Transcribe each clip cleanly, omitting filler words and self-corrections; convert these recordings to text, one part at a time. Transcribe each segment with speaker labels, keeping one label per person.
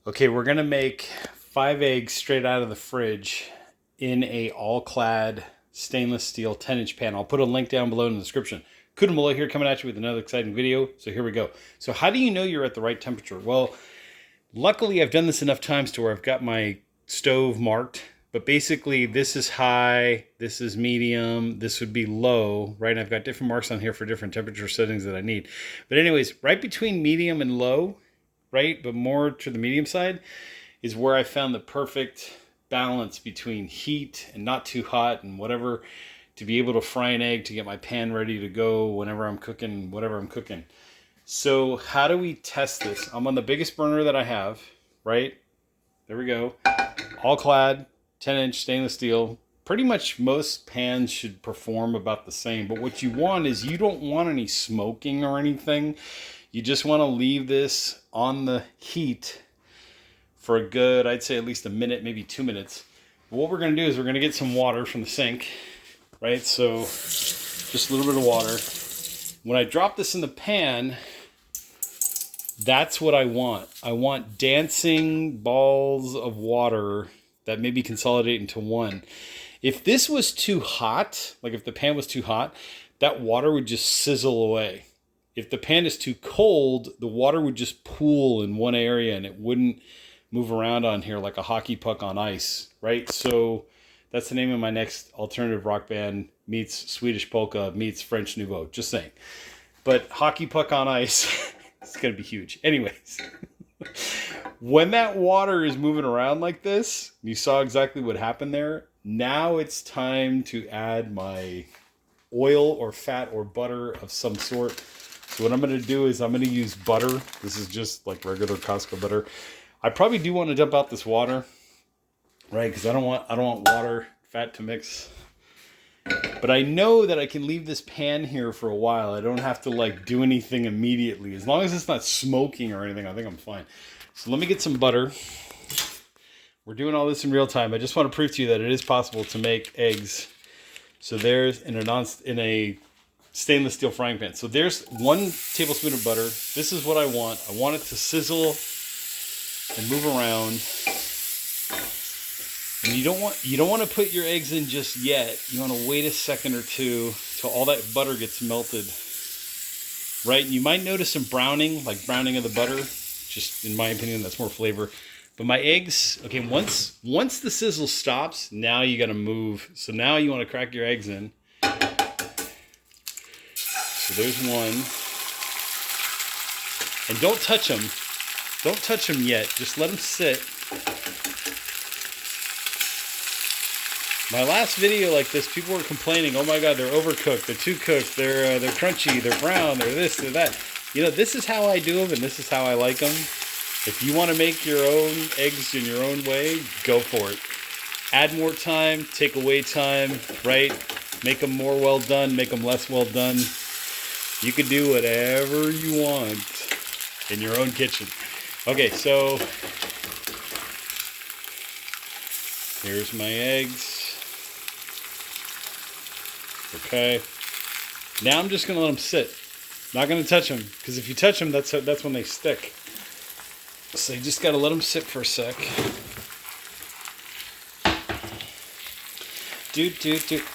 Speaker 1: Okay, we're gonna make 5 eggs straight out of the fridge in a all-clad stainless steel 10-inch pan. I'll put a link down below in the description. Kudamula here, coming at you with another exciting video. So here we go. So how do you know you're at the right temperature? Well, luckily I've done this enough times to where I've got my stove marked. But basically this is high, this is medium, this would be low, right? And I've got different marks on here for different temperature settings that I need. But anyways, right between medium and low, right, but more to the medium side, is where I found the perfect balance between heat and not too hot and whatever, to be able to fry an egg, to get my pan ready to go whenever I'm cooking, whatever I'm cooking. So how do we test this? I'm on the biggest burner that I have, right? There we go. All-Clad, 10-inch stainless steel. Pretty much most pans should perform about the same, but what you want is you don't want any smoking or anything. You just want to leave this on the heat for a good, I'd say at least a minute, maybe 2 minutes. But what we're going to do is we're going to get some water from the sink, right? So just a little bit of water. When I drop this in the pan, that's what I want. I want dancing balls of water that maybe consolidate into one. If this was too hot, like if the pan was too hot, that water would just sizzle away. If the pan is too cold, the water would just pool in one area and it wouldn't move around on here like a hockey puck on ice, right? So that's the name of my next alternative rock band meets Swedish polka meets French Nouveau, just saying. But hockey puck on ice, it's going to be huge. Anyways, when that water is moving around like this, you saw exactly what happened there. Now it's time to add my oil or fat or butter of some sort. So what I'm going to do is I'm going to use butter. This is just like regular Costco butter. I probably do want to dump out this water, right? Because I don't want water, fat to mix. But I know that I can leave this pan here for a while. I don't have to like do anything immediately. As long as it's not smoking or anything, I think I'm fine. So let me get some butter. We're doing all this in real time. I just want to prove to you that it is possible to make eggs. So there's in a stainless steel frying pan. So there's 1 tablespoon of butter. This is what I want. I want it to sizzle and move around. And you don't want to put your eggs in just yet. You want to wait a second or two till all that butter gets melted. Right? You might notice some browning, like browning of the butter. Just in my opinion, that's more flavor. But my eggs, okay, once the sizzle stops, now you got to move. So now you want to crack your eggs in. So there's one. And don't touch them. Don't touch them yet. Just let them sit. My last video like this, people were complaining, oh my God, they're overcooked, they're too cooked, they're crunchy, they're brown, they're this, they're that. You know, this is how I do them and this is how I like them. If you want to make your own eggs in your own way, go for it. Add more time, take away time, right? Make them more well done, make them less well done. You can do whatever you want in your own kitchen. Okay, so here's my eggs. Okay. Now I'm just going to let them sit. Not going to touch them, because if you touch them, that's when they stick. So you just got to let them sit for a sec.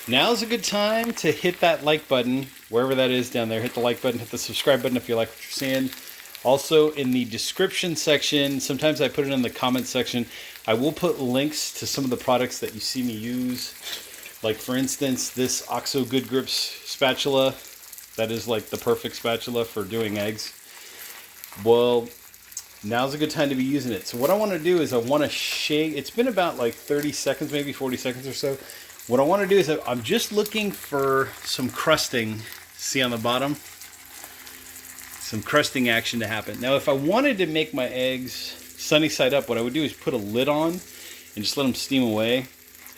Speaker 1: Now's a good time to hit that like button, wherever that is down there. Hit the like button, hit the subscribe button if you like what you're seeing. Also, in the description section, sometimes I put it in the comment section, I will put links to some of the products that you see me use. Like, for instance, this OXO Good Grips spatula. That is like the perfect spatula for doing eggs. Well, now's a good time to be using it. So what I want to do is I want to shake. It's been about like 30 seconds, maybe 40 seconds or so. What I want to do is I'm just looking for some crusting. See on the bottom? Some crusting action to happen. Now, if I wanted to make my eggs sunny side up, what I would do is put a lid on and just let them steam away.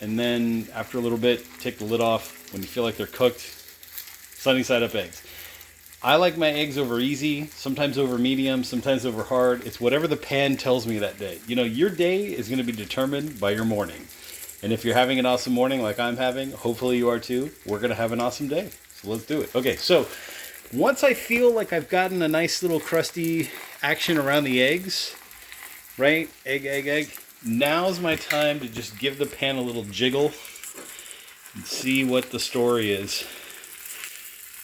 Speaker 1: And then after a little bit, take the lid off when you feel like they're cooked. Sunny side up eggs. I like my eggs over easy, sometimes over medium, sometimes over hard. It's whatever the pan tells me that day. You know, your day is going to be determined by your morning. And if you're having an awesome morning like I'm having, hopefully you are too, we're going to have an awesome day. So let's do it. Okay, so once I feel like I've gotten a nice little crusty action around the eggs, right? Egg, egg, egg. Now's my time to just give the pan a little jiggle and see what the story is.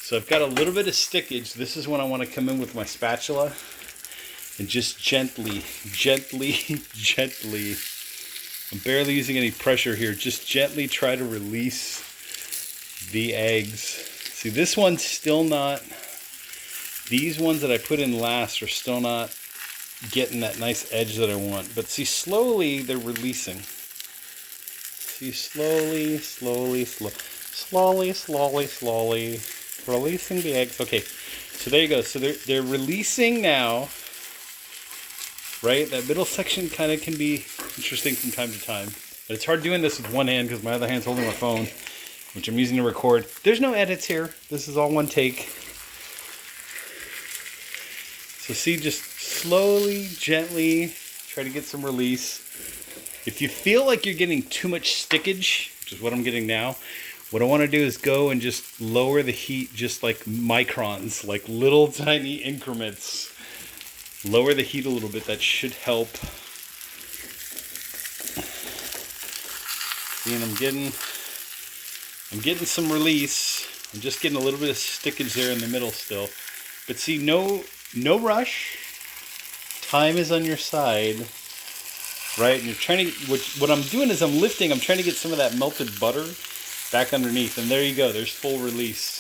Speaker 1: So I've got a little bit of stickage. This is when I want to come in with my spatula and just gently, gently, gently, I'm barely using any pressure here, just gently try to release the eggs. See, this one's still not, these ones that I put in last are still not getting that nice edge that I want. But see, slowly they're releasing. See, slowly, slowly, slowly, slowly, releasing the eggs. Okay, so there you go. So they're releasing now. Right? That middle section kind of can be interesting from time to time. But it's hard doing this with one hand because my other hand's holding my phone, which I'm using to record. There's no edits here. This is all one take. So see, just slowly, gently, try to get some release. If you feel like you're getting too much stickage, which is what I'm getting now, what I want to do is go and just lower the heat just like microns, like little tiny increments. Lower the heat a little bit. That should help. See, and I'm getting some release. I'm just getting a little bit of stickage there in the middle still. But see, no rush. Time is on your side, right? And you're trying to. What I'm doing is I'm trying to get some of that melted butter back underneath, and there you go. There's full release.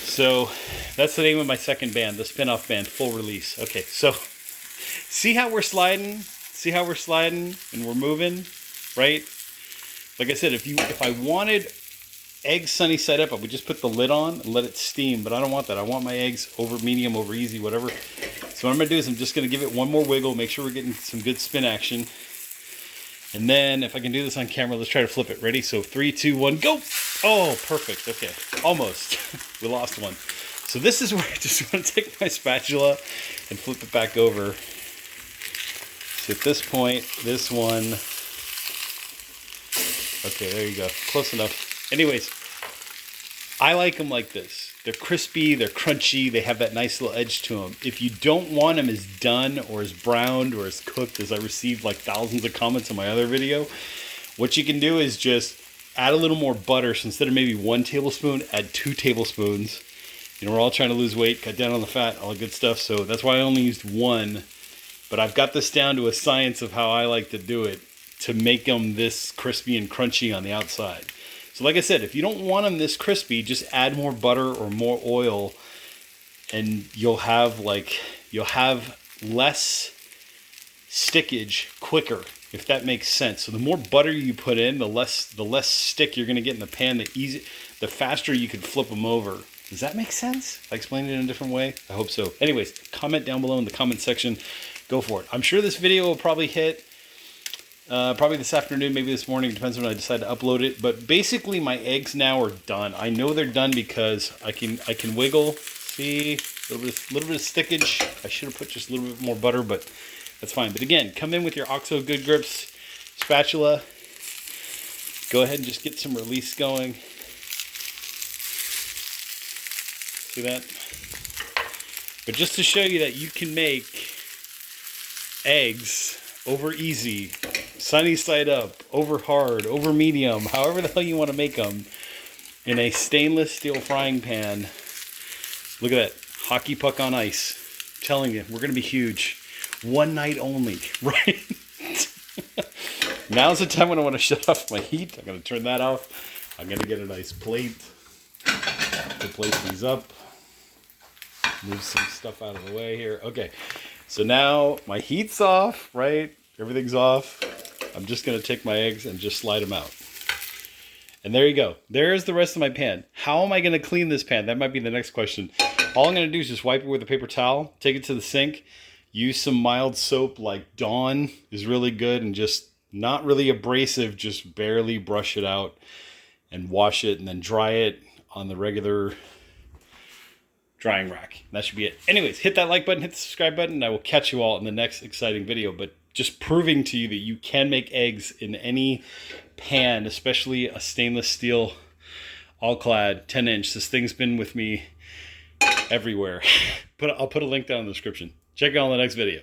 Speaker 1: So that's the name of my second band, the spin-off band, Full Release. Okay, so see how we're sliding? See how we're sliding and we're moving, right? Like I said, if I wanted eggs sunny side up, I would just put the lid on and let it steam, but I don't want that. I want my eggs over medium, over easy, whatever. So what I'm going to do is I'm just going to give it one more wiggle, make sure we're getting some good spin action. And then if I can do this on camera, let's try to flip it. Ready? So 3, 2, 1, go! Oh, perfect. Okay, almost. We lost one. So this is where I just want to take my spatula and flip it back over. So at this point, this one. Okay, there you go. Close enough. Anyways, I like them like this. They're crispy, they're crunchy, they have that nice little edge to them. If you don't want them as done or as browned or as cooked, as I received like thousands of comments on my other video, what you can do is just add a little more butter. So instead of maybe 1 tablespoon, add 2 tablespoons. You know, we're all trying to lose weight, cut down on the fat, all the good stuff. So that's why I only used 1. But I've got this down to a science of how I like to do it to make them this crispy and crunchy on the outside. So like I said, if you don't want them this crispy, just add more butter or more oil and you'll have less stickage quicker, if that makes sense. So the more butter you put in, the less stick you're going to get in the pan, the faster you can flip them over. Does that make sense? I explained it in a different way? I hope so. Anyways, comment down below in the comment section. Go for it. I'm sure this video will probably hit probably this afternoon, maybe this morning. It depends when I decide to upload it. But basically, my eggs now are done. I know they're done because I can wiggle. See, a little bit of stickage. I should have put just a little bit more butter, but that's fine. But again, come in with your OXO Good Grips spatula. Go ahead and just get some release going. See that? But just to show you that you can make eggs over easy, sunny side up, over hard, over medium, however the hell you want to make them, in a stainless steel frying pan. Look at that, hockey puck on ice. I'm telling you, we're going to be huge. One night only, right? Now's the time when I want to shut off my heat. I'm going to turn that off. I'm going to get a nice plate to place these up. Move some stuff out of the way here. Okay, so now my heat's off, right? Everything's off. I'm just going to take my eggs and just slide them out. And there you go. There's the rest of my pan. How am I going to clean this pan? That might be the next question. All I'm going to do is just wipe it with a paper towel, take it to the sink, use some mild soap like Dawn is really good, and just not really abrasive, just barely brush it out and wash it and then dry it on the regular drying rack. That should be it. Anyways, hit that like button, hit the subscribe button, and I will catch you all in the next exciting video. But just proving to you that you can make eggs in any pan, especially a stainless steel All-Clad 10-inch. This thing's been with me everywhere. I'll put a link down in the description. Check it out in the next video.